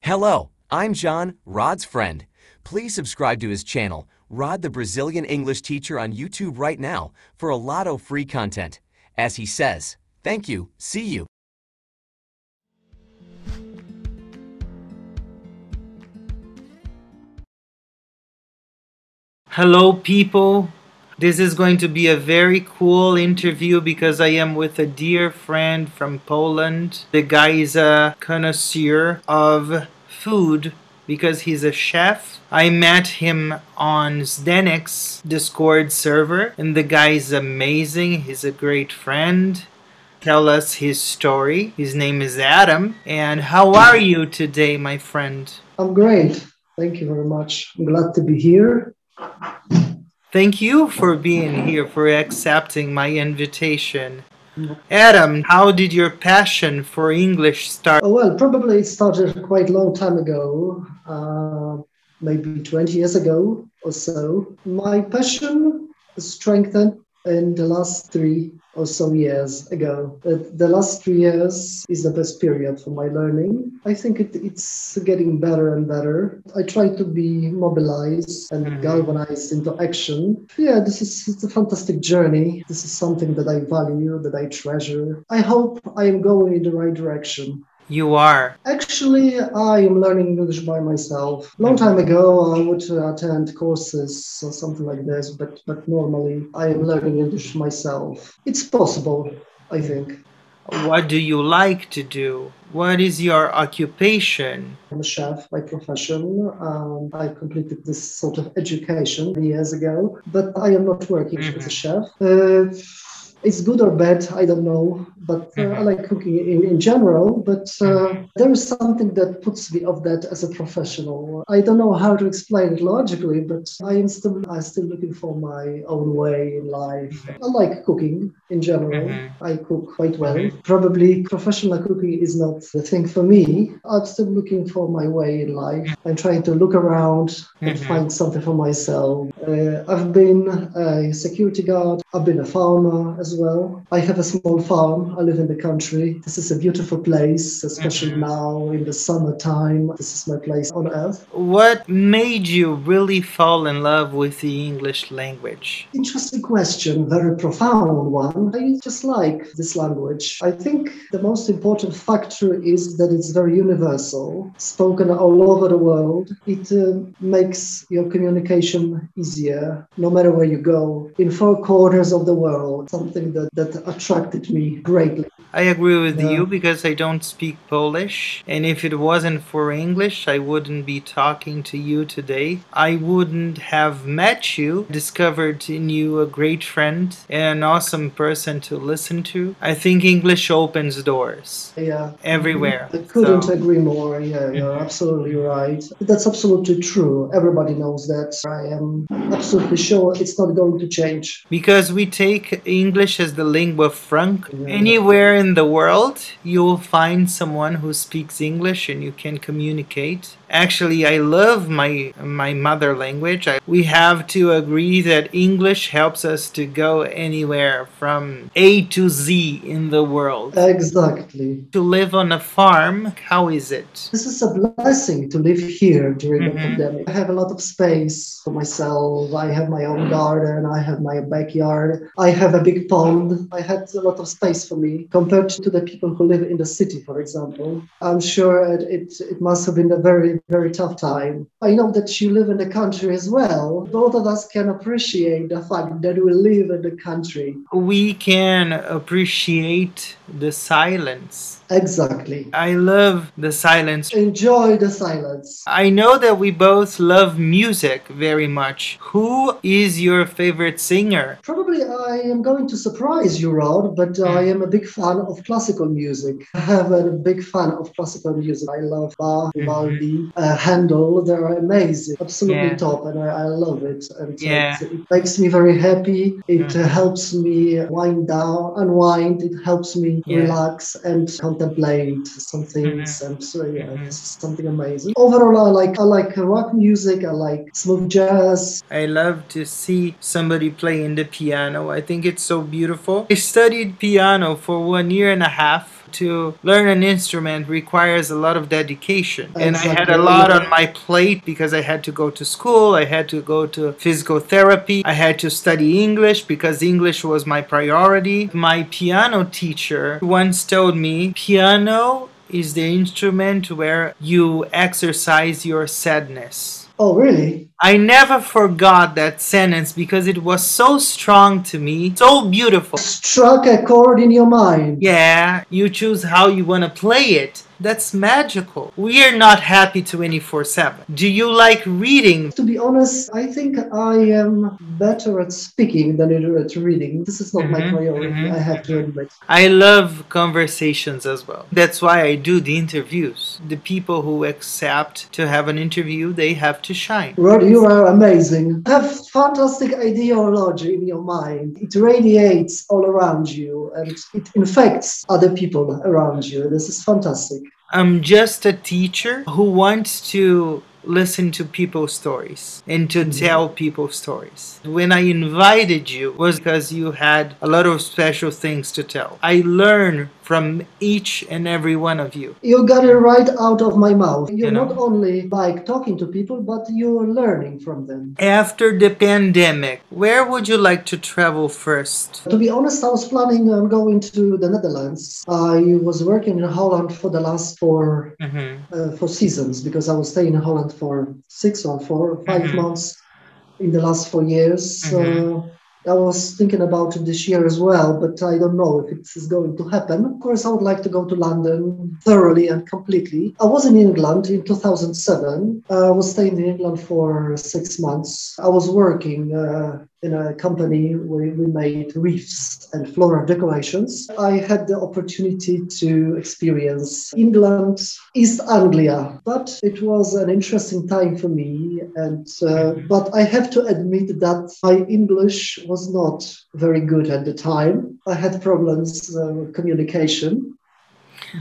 Hello, I'm John, Rod's friend. Please subscribe to his channel, Rod the Brazilian English Teacher on YouTube right now for a lot of free content. As he says, thank you, see you. Hello, people. This is going to be a very cool interview because I am with a dear friend from Poland. The guy is a connoisseur of food because he's a chef. I met him on Zdenek's Discord server, and the guy is amazing. He's a great friend. Tell us his story. His name is Adam. And how are you today, my friend? I'm great. Thank you very much. I'm glad to be here. Thank you for being here, for accepting my invitation. Adam, how did your passion for English start? Oh, well, probably it started quite a long time ago, maybe 20 years ago or so. My passion strengthened in the last 3 or so years ago. The last 3 years is the best period for my learning. I think it's getting better and better. I try to be mobilized and galvanized into action. Yeah, it's a fantastic journey. This is something that I value, that I treasure. I hope I am going in the right direction. You are. Actually, I am learning English by myself. Long time ago, I would attend courses or something like this, but normally I am learning English myself. It's possible, I think. What do you like to do? What is your occupation? I'm a chef by profession. I completed this sort of education years ago, but I am not working as a chef. It's good or bad, I don't know, but I like cooking in general, but there is something that puts me off that as a professional. I don't know how to explain it logically, but I'm still looking for my own way in life. I like cooking in general. I cook quite well. Probably professional cooking is not the thing for me. I'm still looking for my way in life. I'm trying to look around and find something for myself. I've been a security guard. I've been a farmer as well. I have a small farm. I live in the country. This is a beautiful place, especially now in the summertime. This is my place on earth. What made you really fall in love with the English language? Interesting question, very profound one. I just like this language. I think the most important factor is that it's very universal, spoken all over the world. It makes your communication easier, no matter where you go, in 4 corners of the world, something that attracted me greatly. I agree with you because I don't speak Polish, and if it wasn't for English, I wouldn't be talking to you today. I wouldn't have met you, discovered in you a great friend and an awesome person to listen to. I think English opens doors. Yeah. Everywhere. I couldn't agree more. Yeah, you're absolutely right. That's absolutely true. Everybody knows that. I am absolutely sure it's not going to change. Because we take English as the lingua franca. Anywhere in the world, you'll find someone who speaks English and you can communicate. Actually, I love my mother language. We have to agree that English helps us to go anywhere from A to Z in the world. Exactly. To live on a farm, how is it? This is a blessing to live here during the pandemic. I have a lot of space for myself. I have my own garden. I have my backyard. I have a big pond. I had a lot of space for me compared to the people who live in the city, for example. I'm sure it must have been a very, very tough time. I know that you live in the country as well. Both of us can appreciate the fact that we live in the country. We can appreciate the silence. Exactly. I love the silence. Enjoy the silence. I know that we both love music very much. Who is your favorite singer? Probably I am going to surprise you, Rod, but I am a big fan of classical music. I have a big fan of classical music. I love Bach, Vivaldi, Handel. They're amazing, absolutely top, and I love it. And it makes me very happy. It helps me unwind. It helps me relax and contemplate some things. And so this is something amazing. Overall, I like rock music. I like smooth jazz. I love to see somebody playing the piano. I think it's so beautiful. I studied piano for 1.5 years to learn an instrument requires a lot of dedication. And I had a Exactly. lot on my plate because I had to go to school, I had to go to physical therapy, I had to study English because English was my priority. My piano teacher once told me, piano is the instrument where you exercise your sadness. Oh, really? I never forgot that sentence because it was so strong to me, so beautiful. Struck a chord in your mind. Yeah, you choose how you want to play it. That's magical. We are not happy 24/7. Do you like reading? To be honest, I think I am better at speaking than at reading. This is not my priority, I have to admit. I love conversations as well. That's why I do the interviews. The people who accept to have an interview, they have to shine. Rod, you are amazing. You have fantastic ideology in your mind. It radiates all around you and it infects other people around you. This is fantastic. I'm just a teacher who wants to listen to people's stories and to tell people stories. When I invited you was because you had a lot of special things to tell. I learn from each and every one of you. You got it right out of my mouth. You're You know? not only like talking to people, but you're learning from them. After the pandemic, where would you like to travel first? To be honest, I was planning on going to the Netherlands. I was working in Holland for the last four seasons because I was staying in Holland for 6 or 4 or 5 months in the last 4 years. I was thinking about it this year as well, but I don't know if it is going to happen. Of course, I would like to go to London thoroughly and completely. I was in England in 2007. I was staying in England for 6 months. I was working in a company where we made wreaths and floral decorations. I had the opportunity to experience England, East Anglia, but it was an interesting time for me. And but I have to admit that my English was not very good at the time. I had problems with communication,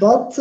but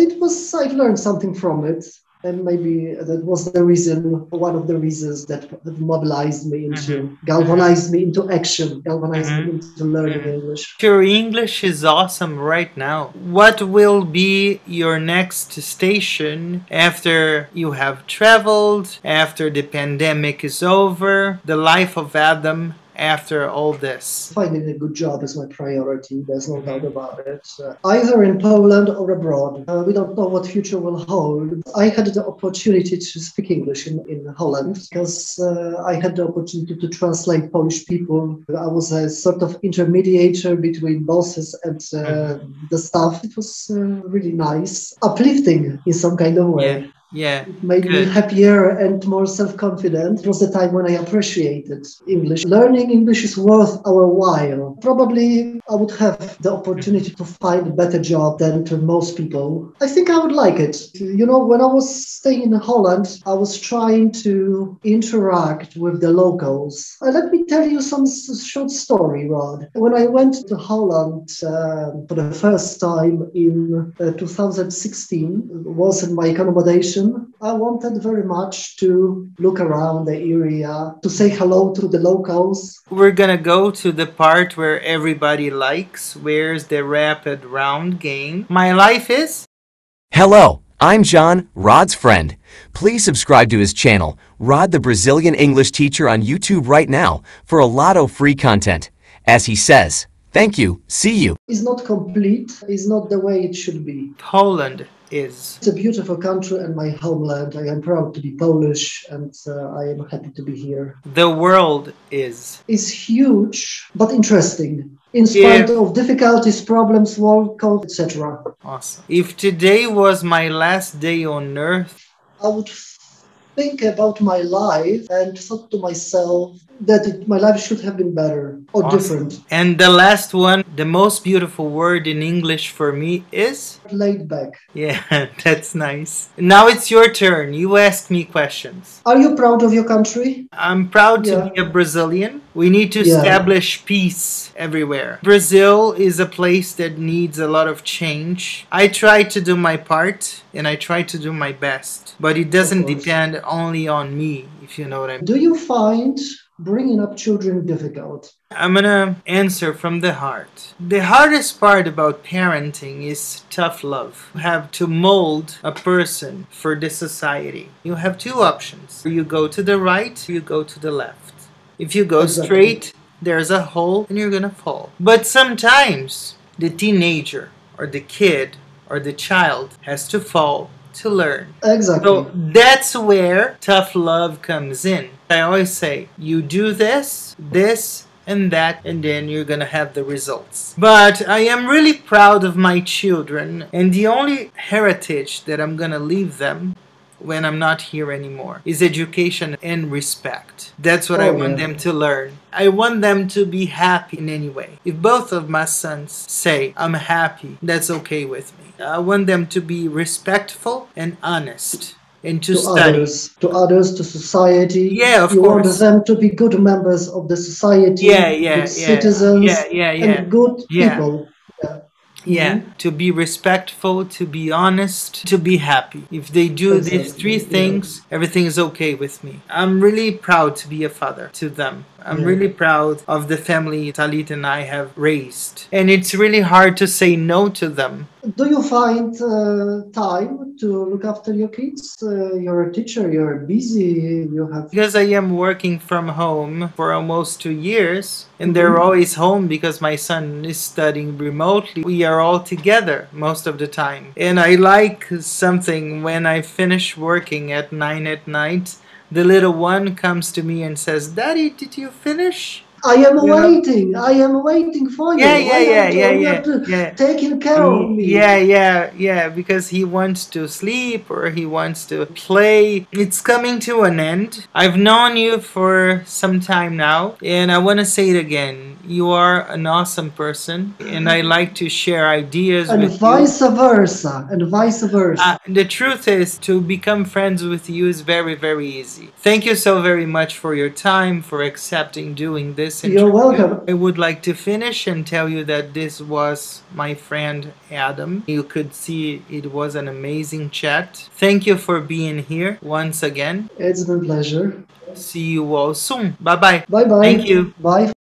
it was, I learned something from it. And maybe that was the reason, one of the reasons that mobilized me into, galvanized me into action, galvanized me into learning English. Your English is awesome right now. What will be your next station after you have traveled, after the pandemic is over, the life of Adam after all this? Finding a good job is my priority, there's no doubt about it. Either in Poland or abroad. We don't know what future will hold. I had the opportunity to speak English in Holland because I had the opportunity to translate Polish people. I was a sort of intermediator between bosses and the staff. It was really nice, uplifting in some kind of way. Yeah. It made me happier and more self-confident. It was the time when I appreciated English. Learning English is worth our while. Probably I would have the opportunity to find a better job than to most people. I think I would like it. You know, when I was staying in Holland, I was trying to interact with the locals. Let me tell you some short story, Rod. When I went to Holland for the first time in 2016, was in my accommodation. I wanted very much to look around the area, to say hello to the locals. We're gonna go to the part where everybody likes. Where's the rapid round game? My life is... Hello, I'm John, Rod's friend. Please subscribe to his channel, Rod the Brazilian English Teacher on YouTube right now for a lot of free content. As he says, thank you, see you. It's not complete, it's not the way it should be. Poland is. It's a beautiful country and my homeland. I am proud to be Polish and I am happy to be here. The world is. It's huge, but interesting. In spite of difficulties, problems, war, cold, etc. Awesome. If today was my last day on earth, I would think about my life and thought to myself that my life should have been better or different. And the last one, the most beautiful word in English for me is? Laid back. Yeah, that's nice. Now it's your turn. You ask me questions. Are you proud of your country? I'm proud to be a Brazilian We need to Yeah. establish peace everywhere. Brazil is a place that needs a lot of change. I try to do my part and I try to do my best, but it doesn't course. depend only on me, if you know what I mean. Do you find bringing up children difficult? I'm gonna answer from the heart. The hardest part about parenting is tough love. You have to mold a person for the society. You have two options. You go to the right, you go to the left. If you go Exactly. straight, there's a hole and you're gonna fall. But sometimes the teenager or the kid or the child has to fall to learn. Exactly. So that's where tough love comes in. I always say, you do this, and that, and then you're gonna have the results. But I am really proud of my children, and the only heritage that I'm gonna leave them when I'm not here anymore is education and respect. That's what I want them to learn. I want them to be happy in any way. If both of my sons say I'm happy, that's okay with me. I want them to be respectful and honest and to study. Others, to society. Yeah, of you course. want them to be good members of the society, good citizens, and good people. Yeah, to be respectful, to be honest, to be happy. If they do these three things, everything is okay with me. I'm really proud to be a father to them. I'm really proud of the family Talit and I have raised. And it's really hard to say no to them. Do you find time to look after your kids? You're a teacher, you're busy, you have... Because I am working from home for almost 2 years, and they're always home because my son is studying remotely. We are all together most of the time. And I like something when I finish working at 9 at night, the little one comes to me and says, "Daddy, did you finish?" I am waiting for you. Yeah. Taking care of me. Yeah, because he wants to sleep or he wants to play. It's coming to an end. I've known you for some time now, and I want to say it again. You are an awesome person, and I like to share ideas with you. And vice versa. The truth is, to become friends with you is very, very easy. Thank you so very much for your time, for accepting doing this. You're welcome. I would like to finish and tell you that this was my friend Adam. You could see it was an amazing chat. Thank you for being here once again. It's been a pleasure. See you all soon. Bye-bye. Bye-bye. Thank you. Bye.